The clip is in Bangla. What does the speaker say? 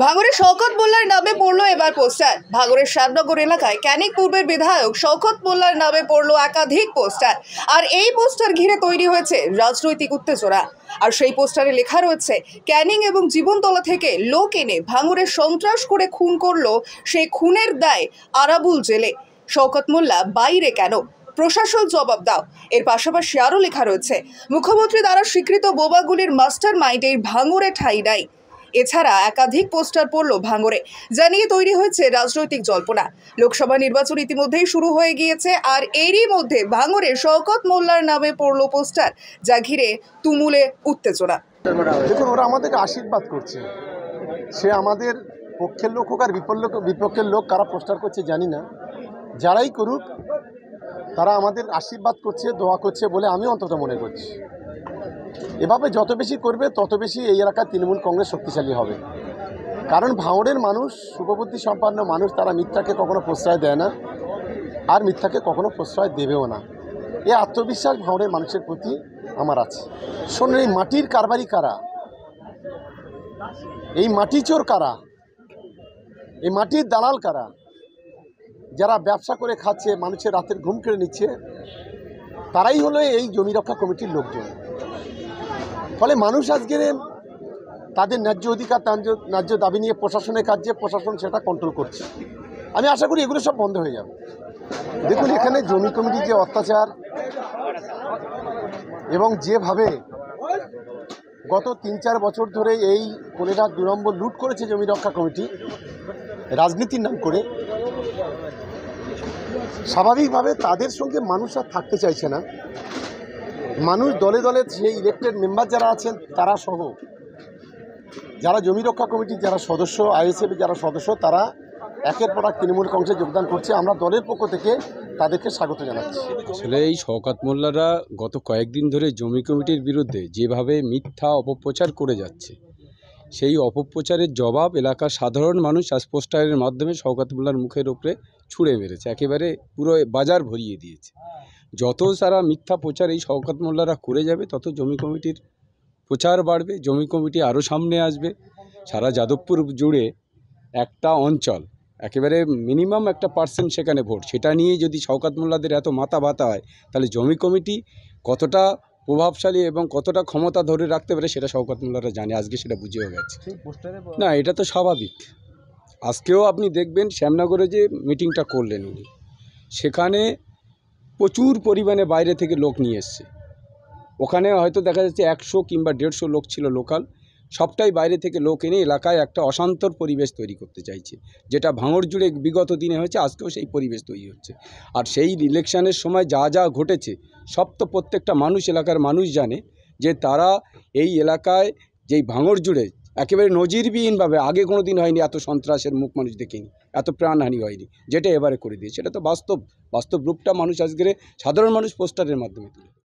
ভাঙড়ে শওকত মোল্লার নামে পড়লো এবার পোস্টার। ভাঙড়ের শ্যামনগর এলাকায় ক্যানিং পূর্বের বিধায়ক শওকত মোল্লার নামে পড়লো একাধিক পোস্টার। আর এই পোস্টার ঘিরে তৈরি হয়েছে রাজনৈতিক উত্তেজনা। আর সেই পোস্টারে লেখা রয়েছে, ক্যানিং এবং জীবনতলা থেকে লোক এনে ভাঙড়ে সন্ত্রাস করে খুন করলো, সেই খুনের দায় আরাবুল জেলে। শওকত মোল্লা বাইরে কেন, প্রশাসন জবাব দাও। এর পাশাপাশি আরও লেখা রয়েছে, মুখ্যমন্ত্রী দ্বারা স্বীকৃত বোমাগুলির মাস্টার মাইন্ডের ভাঙড়ে ঠাঁই নাই। এছাড়া একাধিক পোস্টার পড়লো ভাঙড়ে, যা নিয়ে তৈরি হয়েছে রাজনৈতিক জল্পনা। লোকসভা নির্বাচন ইতিমধ্যেই শুরু হয়ে গিয়েছে, আর এরই মধ্যে ভাঙড়ে শওকত মোল্লার নামে পড়লো পোস্টার, যা ঘিরে তুমুলে উত্তেজনা। দেখুন, ওরা আমাদেরকে আশীর্বাদ করছে। সে আমাদের পক্ষের লোক হোক আর বিপক্ষের লোক, কারা পোস্টার করছে জানি না, যারাই করুক তারা আমাদের আশীর্বাদ করছে, দোয়া করছে বলে আমি অন্তত মনে করছি। এভাবে যত বেশি করবে তত বেশি এই এলাকায় তৃণমূল কংগ্রেস শক্তিশালী হবে। কারণ ভাঙড়ের মানুষ শুভবুদ্ধি সম্পন্ন মানুষ, তারা মিথ্যাকে কখনো প্রশ্রয় দেয় না আর মিথ্যাকে কখনো প্রশ্রয় দেবেও না। এই আত্মবিশ্বাস ভাঙড়ের মানুষের প্রতি আমার আছে। শোনেন, এই মাটির কারবারি কারা, এই মাটি চোর কারা, এই মাটির দালাল কারা, যারা ব্যবসা করে খাচ্ছে, মানুষের রাতের ঘুম কেড়ে নিচ্ছে, তারাই হলো এই জমি রক্ষা কমিটির লোকজন। ফলে মানুষ আজকে তাদের ন্যায্য অধিকার, ন্যায্য দাবি নিয়ে প্রশাসনের কাছে, প্রশাসন সেটা কন্ট্রোল করছে। আমি আশা করি এগুলো সব বন্ধ হয়ে যাবে। দেখুন, এখানে জমি কমিটির যে অত্যাচার এবং যেভাবে গত ৩-৪ বছর ধরে এই কোলেঘাট ২ নম্বর লুট করেছে জমি রক্ষা কমিটি রাজনীতির নাম করে, স্বাভাবিকভাবে তাদের সঙ্গে মানুষ আর থাকতে চাইছে না। মানুষ দলে দলে সেই ইলেক্টেড মেম্বার যারা আছেন তারা সহ, যারা জমি রক্ষা কমিটির যারা সদস্য, আইএসএফ যারা সদস্য, তারা একের পর এক তৃণমূল কংগ্রেসে যোগদান করছে। আমরা দলের পক্ষ থেকে তাদেরকে স্বাগত জানাচ্ছি। আসলে এই শওকত মোল্লারা গত কয়েকদিন ধরে জমি কমিটির বিরুদ্ধে যেভাবে মিথ্যা অপপ্রচার করে যাচ্ছে, সেই অপপ্রচারের জবাব এলাকার সাধারণ মানুষ আজ পোস্টারের মাধ্যমে শওকত মোল্লার মুখের উপরে ছুঁড়ে মেরেছে, একেবারে পুরো বাজার ভরিয়ে দিয়েছে। যত সারা মিথ্যা প্রচার এই শওকত মোল্লারা করে যাবে, তত জমি কমিটির প্রচার বাড়বে, জমি কমিটি আরও সামনে আসবে। সারা যাদবপুর জুড়ে একটা অঞ্চল, একেবারে মিনিমাম একটা পার্সেন্ট সেখানে ভোট, সেটা নিয়ে যদি শওকত মোল্লাদের এত মাথা ব্যথা হয়, তাহলে জমি কমিটি কতটা প্রভাবশালী এবং কতটা ক্ষমতা ধরে রাখতে পারে সেটা শওকত মোল্লারা জানে, আজকে সেটা বুঝেও গেছে। না, এটা তো স্বাভাবিক। আজকেও আপনি দেখবেন শ্যামনগরে যে মিটিংটা করলেন উনি, সেখানে প্রচুর পরিমাণে বাইরে থেকে লোক নিয়ে এসছে। ওখানে হয়তো দেখা যাচ্ছে 100 কিংবা 150 লোক ছিল লোকাল, সবটাই বাইরে থেকে লোক এনে এলাকায় একটা অশান্তর পরিবেশ তৈরি করতে চাইছে, যেটা ভাঙড় জুড়ে বিগত দিনে হয়েছে, আজকেও সেই পরিবেশ তৈরি হচ্ছে। আর সেই ইলেকশনের সময় যা যা ঘটেছে সব তো প্রত্যেকটা মানুষ, এলাকার মানুষ জানে যে তারা এই এলাকায়, যেই ভাঙড় জুড়ে একেবারে নজিরবিহীনভাবে আগে কোনো দিন হয়নি, এত সন্ত্রাসের মুখ মানুষ দেখেনি, এত প্রাণহানি হয়নি, যেটা এবারে করে দিয়েছে। এটা তো বাস্তব রূপটা মানুষ আজকের সাধারণ মানুষ পোস্টারের মাধ্যমে তুলে।